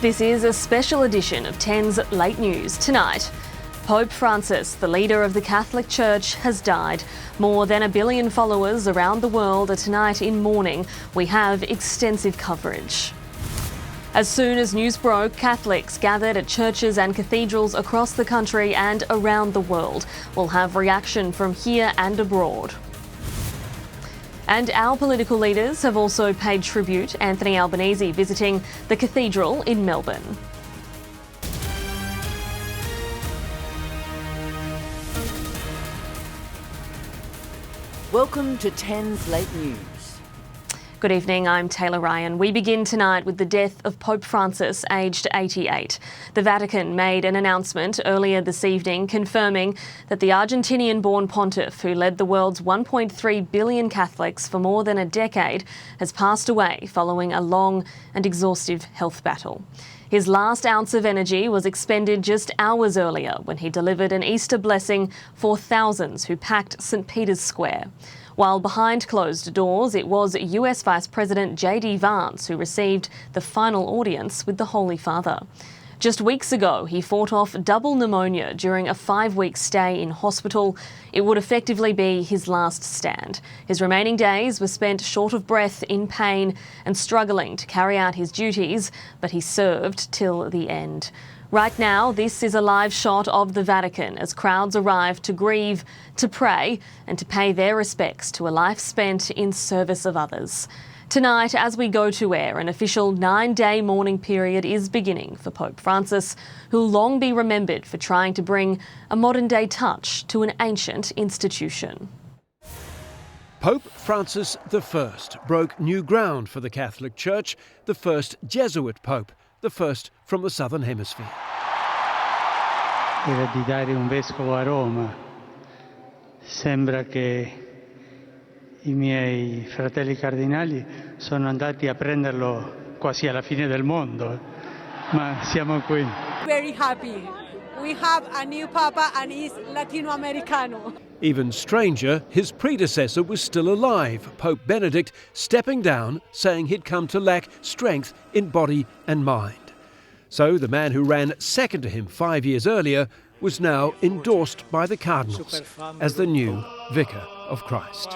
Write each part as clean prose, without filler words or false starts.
This is a special edition of 10's Late News. Tonight, Pope Francis, the leader of the Catholic Church, has died. More than 1 billion followers around the world are tonight in mourning. We have extensive coverage. As soon as news broke, Catholics gathered at churches and cathedrals across the country and around the world. We'll have reaction from here and abroad. And our political leaders have also paid tribute. Anthony Albanese visiting the cathedral in Melbourne. Welcome to 10's Late News. Good evening, I'm Taylor Ryan. We begin tonight with the death of Pope Francis, aged 88. The Vatican made an announcement earlier this evening confirming that the Argentinian-born pontiff, who led the world's 1.3 billion Catholics for more than a decade, has passed away following a long and exhaustive health battle. His last ounce of energy was expended just hours earlier when he delivered an Easter blessing for thousands who packed St. Peter's Square. While behind closed doors, it was US Vice President J.D. Vance who received the final audience with the Holy Father. Just weeks ago, he fought off double pneumonia during a 5-week stay in hospital. It would effectively be his last stand. His remaining days were spent short of breath, in pain and struggling to carry out his duties, but he served till the end. Right now, this is a live shot of the Vatican as crowds arrive to grieve, to pray and to pay their respects to a life spent in service of others. Tonight, as we go to air, an official 9-day mourning period is beginning for Pope Francis, who'll long be remembered for trying to bring a modern-day touch to an ancient institution. Pope Francis I broke new ground for the Catholic Church, the first Jesuit pope, the first from the Southern Hemisphere. Era di dare un vescovo a Roma. Sembra che I miei fratelli cardinali sono andati a prenderlo quasi alla fine del mondo, ma siamo qui. Very happy. We have a new Papa and he's Latino-Americano. Even stranger, his predecessor was still alive, Pope Benedict, stepping down, saying he'd come to lack strength in body and mind. So the man who ran second to him 5 years earlier was now endorsed by the cardinals as the new Vicar of Christ.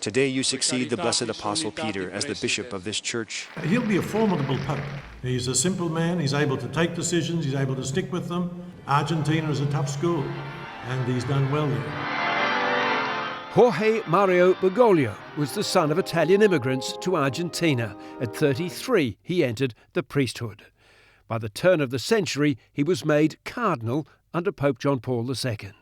Today you succeed the Blessed Apostle Peter as the bishop of this church. He'll be a formidable pope. He's a simple man, he's able to take decisions, he's able to stick with them. Argentina is a tough school, and he's done well there. Jorge Mario Bergoglio was the son of Italian immigrants to Argentina. At 33, he entered the priesthood. By the turn of the century, he was made cardinal under Pope John Paul II.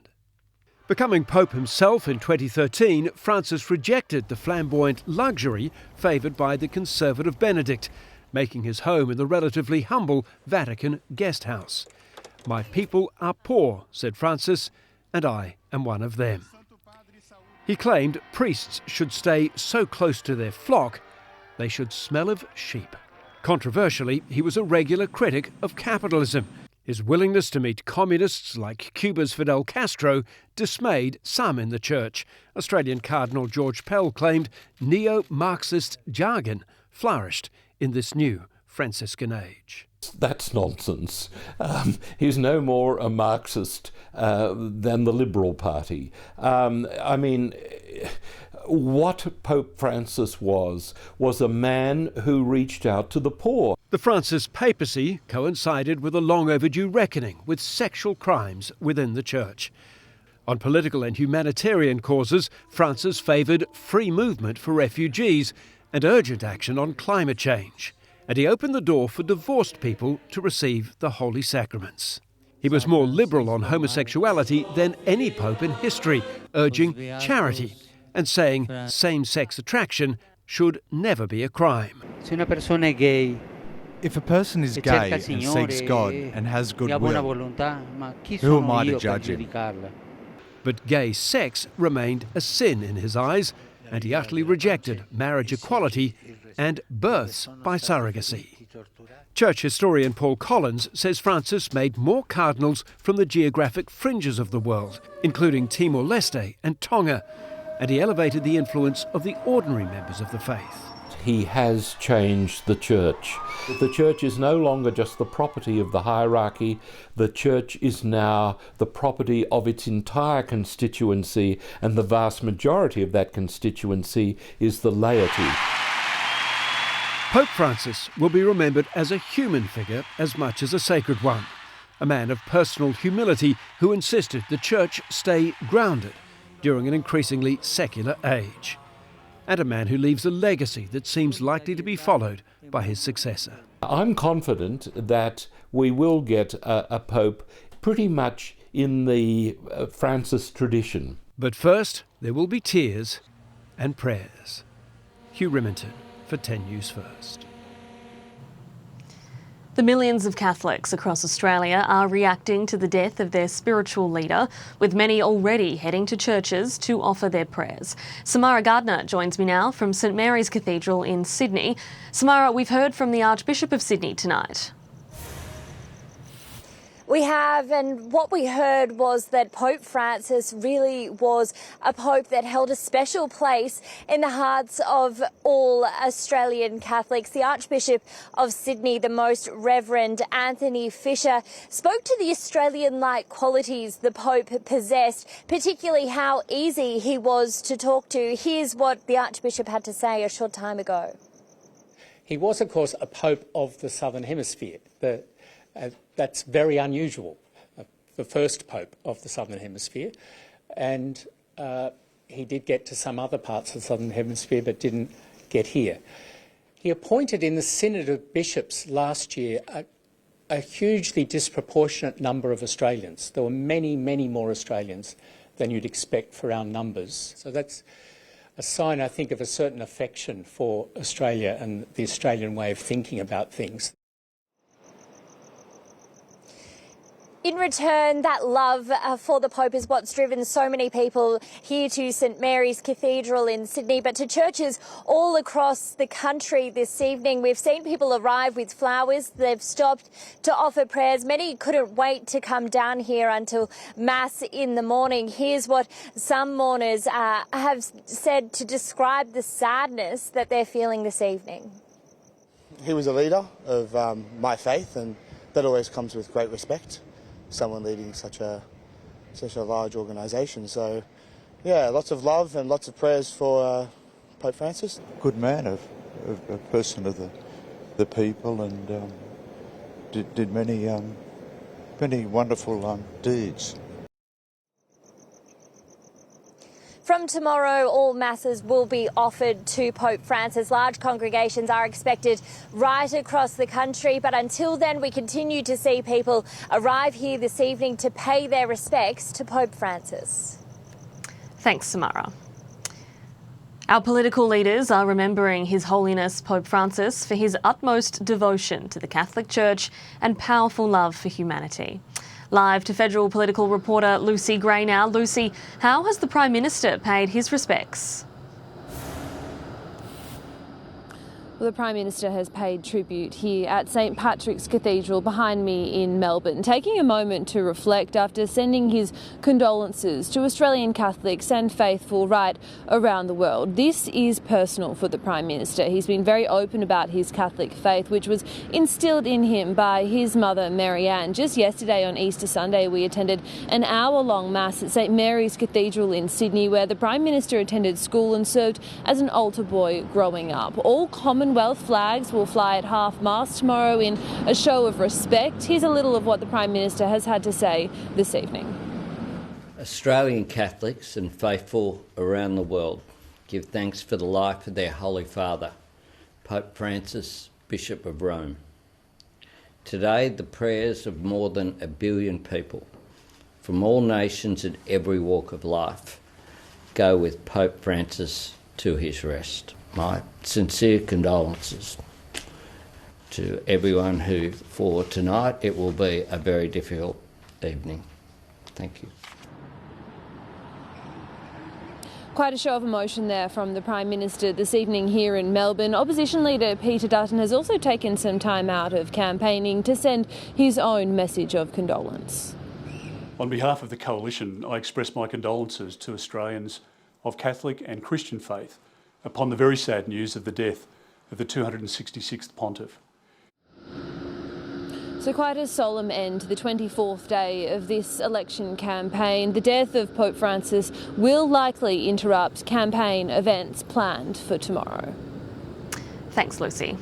Becoming Pope himself in 2013, Francis rejected the flamboyant luxury favoured by the conservative Benedict, making his home in the relatively humble Vatican guest house. "My people are poor," said Francis, "and I am one of them." He claimed priests should stay so close to their flock, they should smell of sheep. Controversially, he was a regular critic of capitalism. His willingness to meet communists like Cuba's Fidel Castro dismayed some in the church. Australian Cardinal George Pell claimed neo-Marxist jargon flourished in this new Franciscan age. That's nonsense. He's no more a Marxist than the Liberal Party. What Pope Francis was a man who reached out to the poor. The Francis papacy coincided with a long overdue reckoning with sexual crimes within the church. On political and humanitarian causes, Francis favoured free movement for refugees and urgent action on climate change. And he opened the door for divorced people to receive the holy sacraments. He was more liberal on homosexuality than any pope in history, urging charity and saying same-sex attraction should never be a crime. If a person is gay and seeks God and has good will, who am I to judge him? But gay sex remained a sin in his eyes, and he utterly rejected marriage equality and births by surrogacy. Church historian Paul Collins says Francis made more cardinals from the geographic fringes of the world, including Timor-Leste and Tonga, and he elevated the influence of the ordinary members of the faith. he has changed the church. The church is no longer just the property of the hierarchy. The church is now the property of its entire constituency, and the vast majority of that constituency is the laity. Pope Francis will be remembered as a human figure as much as a sacred one, a man of personal humility who insisted the church stay grounded during an increasingly secular age, and a man who leaves a legacy that seems likely to be followed by his successor. I'm confident that we will get a pope pretty much in the Francis tradition. But first, there will be tears and prayers. Hugh Remington for 10 News First. The millions of Catholics across Australia are reacting to the death of their spiritual leader, with many already heading to churches to offer their prayers. Samara Gardner joins me now from St Marys Cathedral in Sydney. Samara, we've heard from the Archbishop of Sydney tonight. We have, and what we heard was that Pope Francis really was a pope that held a special place in the hearts of all Australian Catholics. The Archbishop of Sydney, the Most Reverend Anthony Fisher, spoke to the Australian-like qualities the Pope possessed, particularly how easy he was to talk to. Here's what the Archbishop had to say a short time ago. He was, of course, a Pope of the Southern Hemisphere. That's very unusual, the first Pope of the Southern Hemisphere. And he did get to some other parts of the Southern Hemisphere but didn't get here. He appointed in the Synod of Bishops last year a hugely disproportionate number of Australians. There were many, many more Australians than you'd expect for our numbers. So that's a sign, I think, of a certain affection for Australia and the Australian way of thinking about things. In return, that love for the Pope is what's driven so many people here to St Marys Cathedral in Sydney, but to churches all across the country this evening. We've seen people arrive with flowers. They've stopped to offer prayers. Many couldn't wait to come down here until Mass in the morning. Here's what some mourners have said to describe the sadness that they're feeling this evening. He was a leader of my faith, and that always comes with great respect. Someone leading such a large organisation. So, yeah, lots of love and lots of prayers for Pope Francis. Good man, a person of the people, and did many wonderful deeds. From tomorrow, all masses will be offered to Pope Francis. Large congregations are expected right across the country, but until then, we continue to see people arrive here this evening to pay their respects to Pope Francis. Thanks, Samara. Our political leaders are remembering His Holiness Pope Francis for his utmost devotion to the Catholic Church and powerful love for humanity. Live to federal political reporter Lucy Gray now. Lucy, how has the Prime Minister paid his respects? Well, the Prime Minister has paid tribute here at St Patrick's Cathedral behind me in Melbourne, taking a moment to reflect after sending his condolences to Australian Catholics and faithful right around the world. This is personal for the Prime Minister. He's been very open about his Catholic faith, which was instilled in him by his mother, Mary Ann. Just yesterday on Easter Sunday, we attended an hour-long Mass at St Mary's Cathedral in Sydney, where the Prime Minister attended school and served as an altar boy growing up. All Commonwealth flags will fly at half-mast tomorrow in a show of respect. Here's a little of what the Prime Minister has had to say this evening. Australian Catholics and faithful around the world give thanks for the life of their Holy Father, Pope Francis, Bishop of Rome. Today, the prayers of more than 1 billion people from all nations and every walk of life go with Pope Francis to his rest. My sincere condolences to everyone who, for tonight, it will be a very difficult evening. Thank you. Quite a show of emotion there from the Prime Minister this evening here in Melbourne. Opposition leader Peter Dutton has also taken some time out of campaigning to send his own message of condolence. On behalf of the Coalition, I express my condolences to Australians of Catholic and Christian faith upon the very sad news of the death of the 266th pontiff. So quite a solemn end to the 24th day of this election campaign. The death of Pope Francis will likely interrupt campaign events planned for tomorrow. Thanks, Lucy.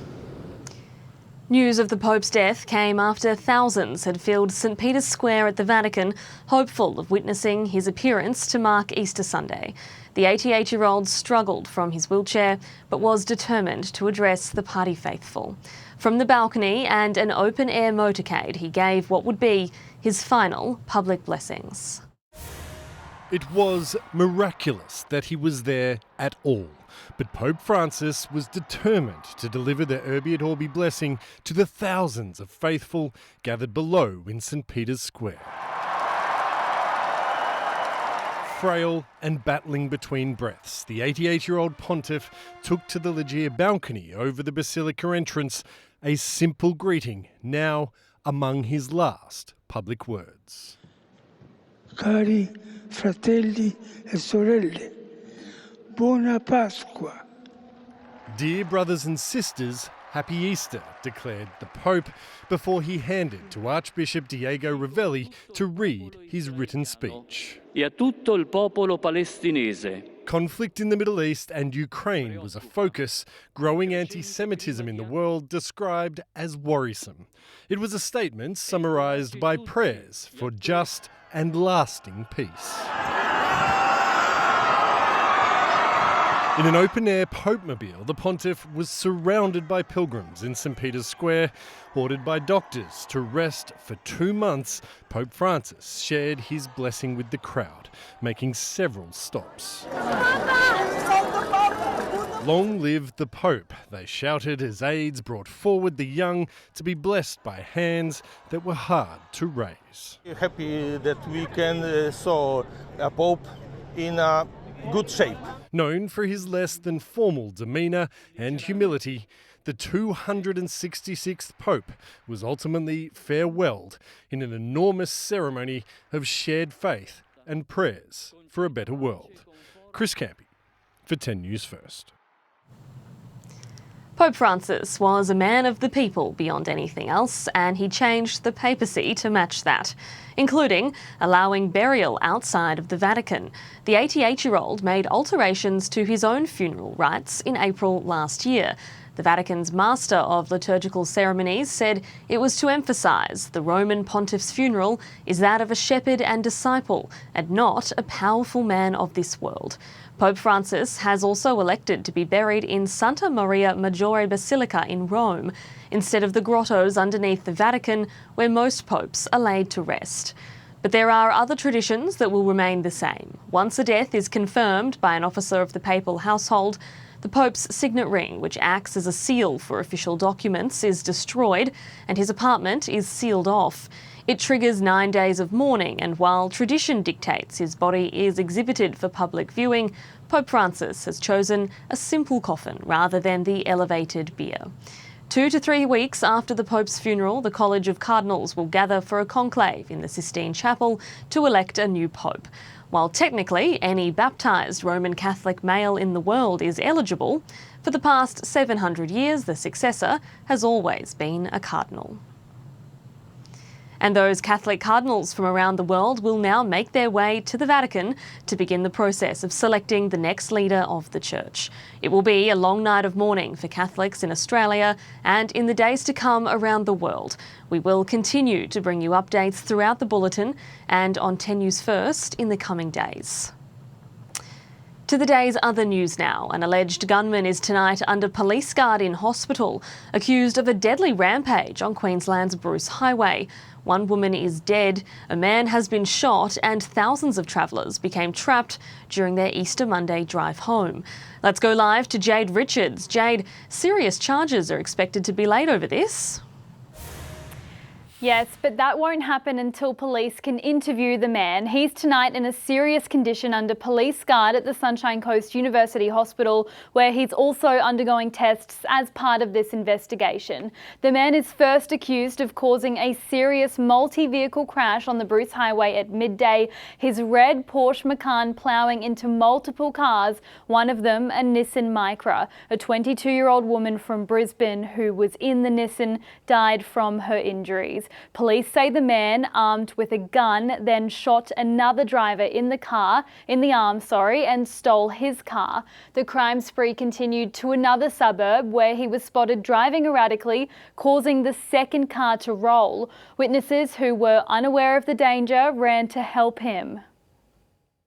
News of the Pope's death came after thousands had filled St Peter's Square at the Vatican, hopeful of witnessing his appearance to mark Easter Sunday. The 88-year-old struggled from his wheelchair, but was determined to address the party faithful. From the balcony and an open-air motorcade, he gave what would be his final public blessings. It was miraculous that he was there at all. But Pope Francis was determined to deliver the Urbi et Orbi blessing to the thousands of faithful gathered below in St Peter's Square. Frail and battling between breaths, the 88-year-old pontiff took to the Loggia balcony over the basilica entrance, a simple greeting, now among his last public words. Cari fratelli e sorelle, Buona Pasqua. Dear brothers and sisters, Happy Easter, declared the Pope before he handed to Archbishop Diego Ravelli to read his written speech. E a tutto il popolo palestinese. Conflict in the Middle East and Ukraine was a focus, growing anti-Semitism in the world described as worrisome. It was a statement summarised by prayers for just and lasting peace. In an open-air Pope-mobile, the pontiff was surrounded by pilgrims in St Peter's Square. Ordered by doctors to rest for 2 months, Pope Francis shared his blessing with the crowd, making several stops. Long live the Pope, they shouted as aides brought forward the young to be blessed by hands that were hard to raise. Happy that we can saw a Pope in a good shape. Known for his less than formal demeanour and humility, the 266th Pope was ultimately farewelled in an enormous ceremony of shared faith and prayers for a better world. Chris Campy for 10 News First. Pope Francis was a man of the people beyond anything else, and he changed the papacy to match that, including allowing burial outside of the Vatican. The 88-year-old made alterations to his own funeral rites in April last year. The Vatican's Master of Liturgical Ceremonies said it was to emphasise the Roman pontiff's funeral is that of a shepherd and disciple, and not a powerful man of this world. Pope Francis has also elected to be buried in Santa Maria Maggiore Basilica in Rome, instead of the grottos underneath the Vatican, where most popes are laid to rest. But there are other traditions that will remain the same. Once a death is confirmed by an officer of the papal household, the Pope's signet ring, which acts as a seal for official documents, is destroyed and his apartment is sealed off. It triggers 9 days of mourning, and while tradition dictates his body is exhibited for public viewing, Pope Francis has chosen a simple coffin rather than the elevated bier. 2 to 3 weeks after the Pope's funeral, the College of Cardinals will gather for a conclave in the Sistine Chapel to elect a new Pope. While technically any baptised Roman Catholic male in the world is eligible, for the past 700 years the successor has always been a cardinal. And those Catholic cardinals from around the world will now make their way to the Vatican to begin the process of selecting the next leader of the Church. It will be a long night of mourning for Catholics in Australia and in the days to come around the world. We will continue to bring you updates throughout the bulletin and on 10 News First in the coming days. To the day's other news now. An alleged gunman is tonight under police guard in hospital, accused of a deadly rampage on Queensland's Bruce Highway. One woman is dead, a man has been shot, and thousands of travellers became trapped during their Easter Monday drive home. Let's go live to Jade Richards. Jade, serious charges are expected to be laid over this. Yes, but that won't happen until police can interview the man. He's tonight in a serious condition under police guard at the Sunshine Coast University Hospital, where he's also undergoing tests as part of this investigation. The man is first accused of causing a serious multi-vehicle crash on the Bruce Highway at midday, his red Porsche Macan ploughing into multiple cars, one of them a Nissan Micra. A 22-year-old woman from Brisbane who was in the Nissan died from her injuries. Police say the man, armed with a gun, then shot another driver in the arm, and stole his car. The crime spree continued to another suburb where he was spotted driving erratically, causing the second car to roll. Witnesses who were unaware of the danger ran to help him.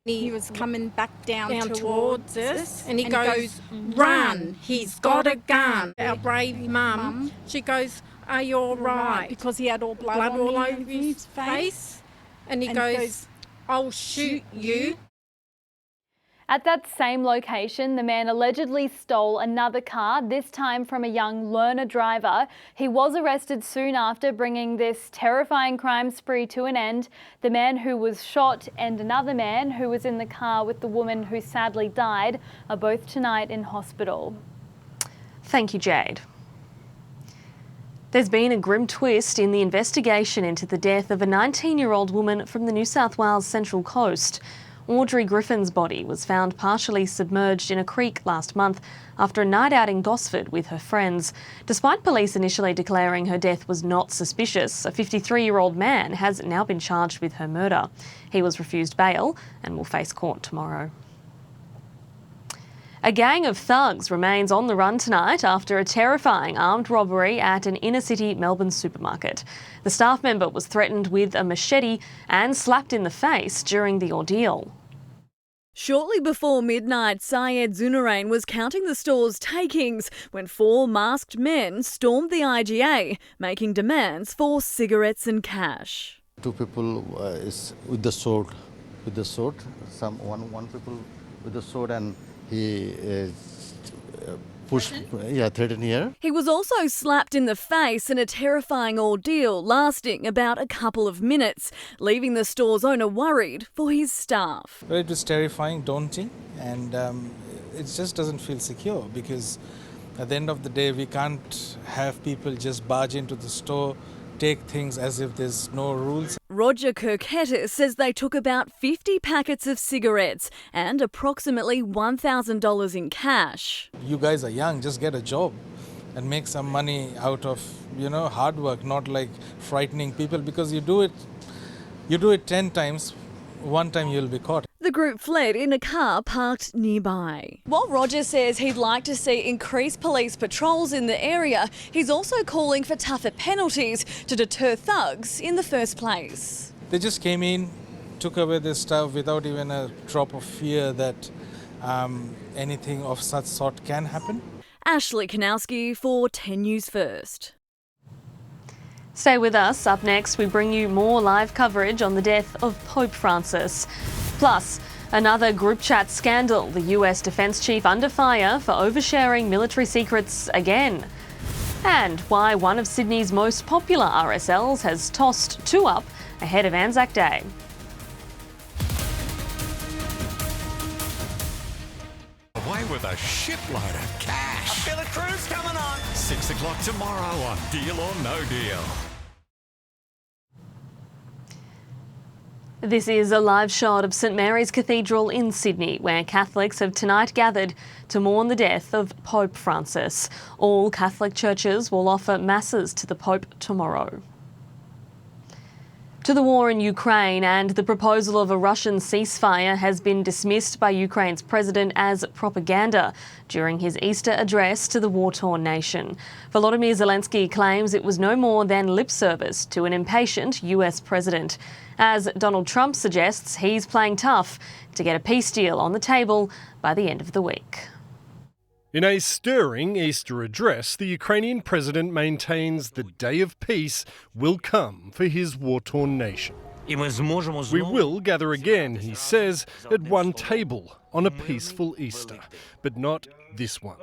He was coming back down towards us and he goes, "Run, he's got a gun." Our brave mum, she goes, "Are you all right?" Because he had all blood all over his face. And he goes, "I'll shoot you." At that same location, the man allegedly stole another car, this time from a young learner driver. He was arrested soon after, bringing this terrifying crime spree to an end. The man who was shot and another man who was in the car with the woman who sadly died are both tonight in hospital. Thank you, Jade. There's been a grim twist in the investigation into the death of a 19-year-old woman from the New South Wales Central Coast. Audrey Griffin's body was found partially submerged in a creek last month after a night out in Gosford with her friends. Despite police initially declaring her death was not suspicious, a 53-year-old man has now been charged with her murder. He was refused bail and will face court tomorrow. A gang of thugs remains on the run tonight after a terrifying armed robbery at an inner-city Melbourne supermarket. The staff member was threatened with a machete and slapped in the face during the ordeal. Shortly before midnight, Syed Zunarain was counting the store's takings when 4 masked men stormed the IGA, making demands for cigarettes and cash. 2 people is with the sword. One people with the sword, and he threatened here. He was also slapped in the face in a terrifying ordeal lasting about a couple of minutes, leaving the store's owner worried for his staff. Well, it was terrifying, daunting, and it just doesn't feel secure because at the end of the day we can't have people just barge into the store, take things as if there's no rules. Roger Kirkettis says they took about 50 packets of cigarettes and approximately $1,000 in cash. You guys are young, just get a job and make some money out of, hard work, not like frightening people, because you do it 10 times, one time you'll be caught. The group fled in a car parked nearby. While Roger says he'd like to see increased police patrols in the area, he's also calling for tougher penalties to deter thugs in the first place. They just came in, took away their stuff without even a drop of fear that anything of such sort can happen. Ashley Kanowski for 10 News First. Stay with us. Up next, we bring you more live coverage on the death of Pope Francis. Plus, another group chat scandal, the US Defence Chief under fire for oversharing military secrets again. And why one of Sydney's most popular RSLs has tossed 2 up ahead of Anzac Day. Away with a shitload of cash. I feel a cruise coming on. 6 o'clock tomorrow on Deal or No Deal. This is a live shot of St Marys Cathedral in Sydney, where Catholics have tonight gathered to mourn the death of Pope Francis. All Catholic churches will offer masses to the Pope tomorrow. To the war in Ukraine, and the proposal of a Russian ceasefire has been dismissed by Ukraine's president as propaganda during his Easter address to the war-torn nation. Volodymyr Zelensky claims it was no more than lip service to an impatient US president. As Donald Trump suggests, he's playing tough to get a peace deal on the table by the end of the week. In a stirring Easter address, the Ukrainian president maintains the day of peace will come for his war-torn nation. We will gather again, he says, at one table on a peaceful Easter, but not this one.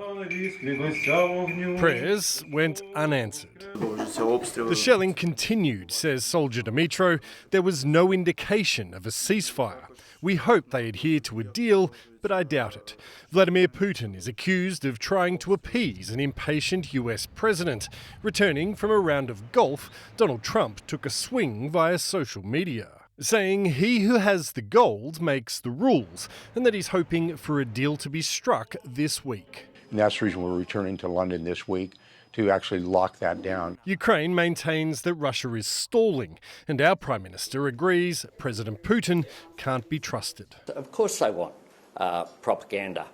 Prayers went unanswered. The shelling continued, says Soldier Dimitro. There was no indication of a ceasefire. We hope they adhere to a deal, but I doubt it. Vladimir Putin is accused of trying to appease an impatient US president. Returning from a round of golf, Donald Trump took a swing via social media, saying he who has the gold makes the rules, and that he's hoping for a deal to be struck this week. And that's the reason we're returning to London this week, to actually lock that down. Ukraine maintains that Russia is stalling, and our Prime Minister agrees President Putin can't be trusted. Of course they want propaganda,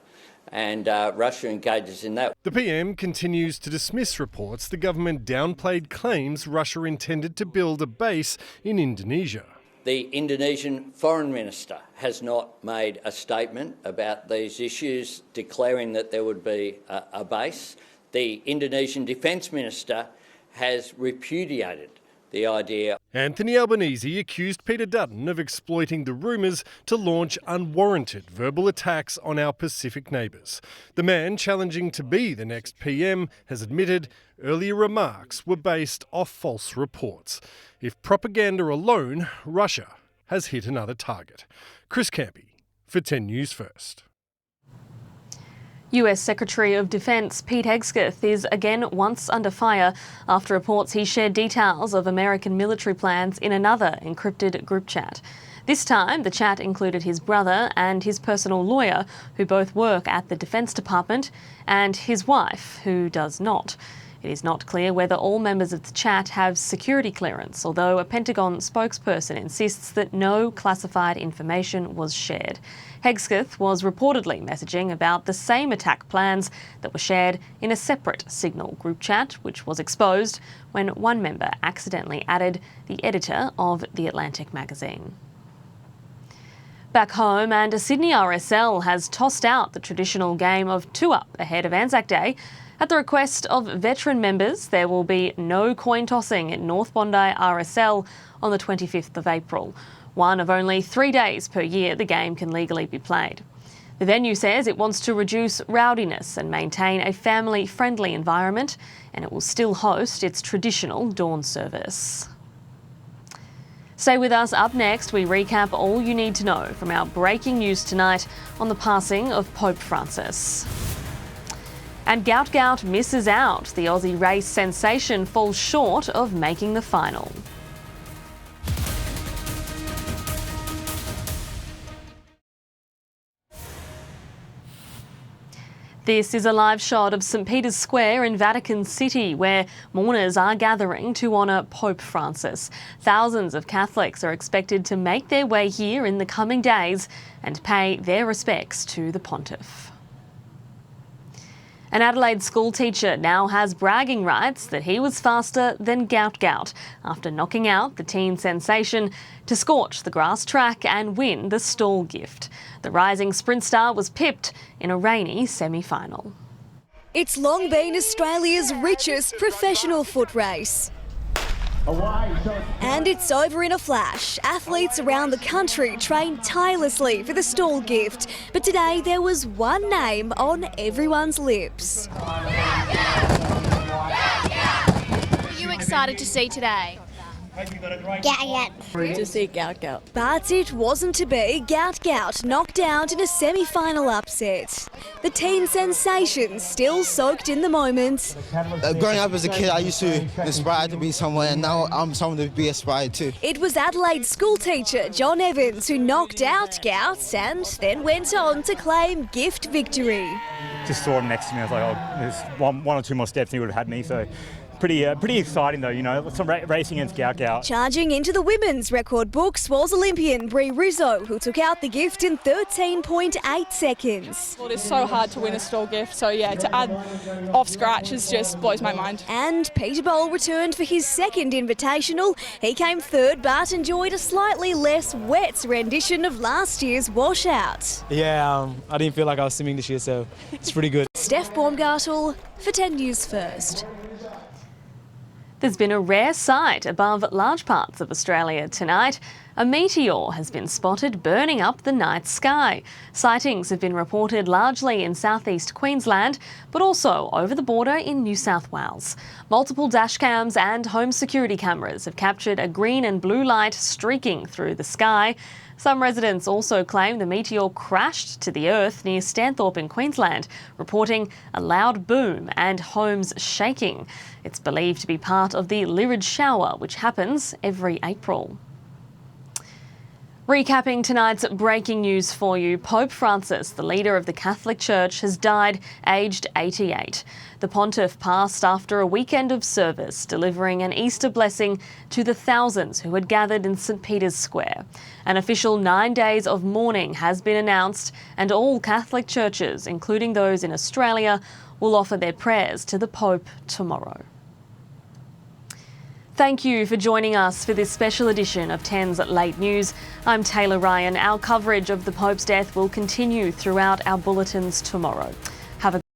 and Russia engages in that. The PM continues to dismiss reports the government downplayed claims Russia intended to build a base in Indonesia. The Indonesian Foreign Minister has not made a statement about these issues declaring that there would be a base. The Indonesian Defence Minister has repudiated the idea. Anthony Albanese accused Peter Dutton of exploiting the rumours to launch unwarranted verbal attacks on our Pacific neighbours. The man challenging to be the next PM has admitted earlier remarks were based off false reports. If propaganda alone, Russia has hit another target. Chris Campy for 10 News First. US Secretary of Defence Pete Hegseth is again once under fire after reports he shared details of American military plans in another encrypted group chat. This time, the chat included his brother and his personal lawyer, who both work at the Defence Department, and his wife, who does not. It is not clear whether all members of the chat have security clearance, although a Pentagon spokesperson insists that no classified information was shared. Hegseth was reportedly messaging about the same attack plans that were shared in a separate Signal group chat, which was exposed when one member accidentally added the editor of The Atlantic magazine. Back home, and a Sydney RSL has tossed out the traditional game of two-up ahead of Anzac Day. At the request of veteran members, there will be no coin tossing at North Bondi RSL on the 25th of April. One of only 3 days per year the game can legally be played. The venue says it wants to reduce rowdiness and maintain a family-friendly environment, and it will still host its traditional dawn service. Stay with us. Up next, we recap all you need to know from our breaking news tonight on the passing of Pope Francis. And Gout Gout misses out. The Aussie race sensation falls short of making the final. This is a live shot of St Peter's Square in Vatican City, where mourners are gathering to honour Pope Francis. Thousands of Catholics are expected to make their way here in the coming days and pay their respects to the pontiff. An Adelaide school teacher now has bragging rights that he was faster than Gout Gout after knocking out the teen sensation to scorch the grass track and win the stall gift. The rising sprint star was pipped in a rainy semi-final. It's long been Australia's richest professional foot race. And it's over in a flash. Athletes around the country train tirelessly for the stall gift. But today there was one name on everyone's lips. What are you excited to see today? Gout Gout. To see Gout Gout. But it wasn't to be. Gout Gout knocked out in a semi-final upset. The teen sensation still soaked in the moment. Growing up as a kid, I used to aspire to be someone, and now I'm someone to be aspired to. It was Adelaide school teacher John Evans who knocked out Gout and then went on to claim gift victory. Just saw him next to me. I was like, oh, there's one or two more steps and he would have had me. So. Pretty exciting though, you know, some racing against Gout Gout. Charging into the women's record books was Olympian Brie Rizzo, who took out the gift in 13.8 seconds. Well, it's so hard to win a stall gift, so yeah, to add off scratches just blows my mind. And Peter Bowl returned for his second invitational. He came third but enjoyed a slightly less wet rendition of last year's washout. Yeah, I didn't feel like I was swimming this year, so it's pretty good. Steph Baumgartel for 10 News First. There's been a rare sight above large parts of Australia tonight. A meteor has been spotted burning up the night sky. Sightings have been reported largely in southeast Queensland, but also over the border in New South Wales. Multiple dashcams and home security cameras have captured a green and blue light streaking through the sky. Some residents also claim the meteor crashed to the earth near Stanthorpe in Queensland, reporting a loud boom and homes shaking. It's believed to be part of the Lyrid shower, which happens every April. Recapping tonight's breaking news for you, Pope Francis, the leader of the Catholic Church, has died aged 88. The pontiff passed after a weekend of service, delivering an Easter blessing to the thousands who had gathered in St Peter's Square. An official 9 days of mourning has been announced, and all Catholic churches, including those in Australia, will offer their prayers to the Pope tomorrow. Thank you for joining us for this special edition of 10's Late News. I'm Taylor Ryan. Our coverage of the Pope's death will continue throughout our bulletins tomorrow. Have a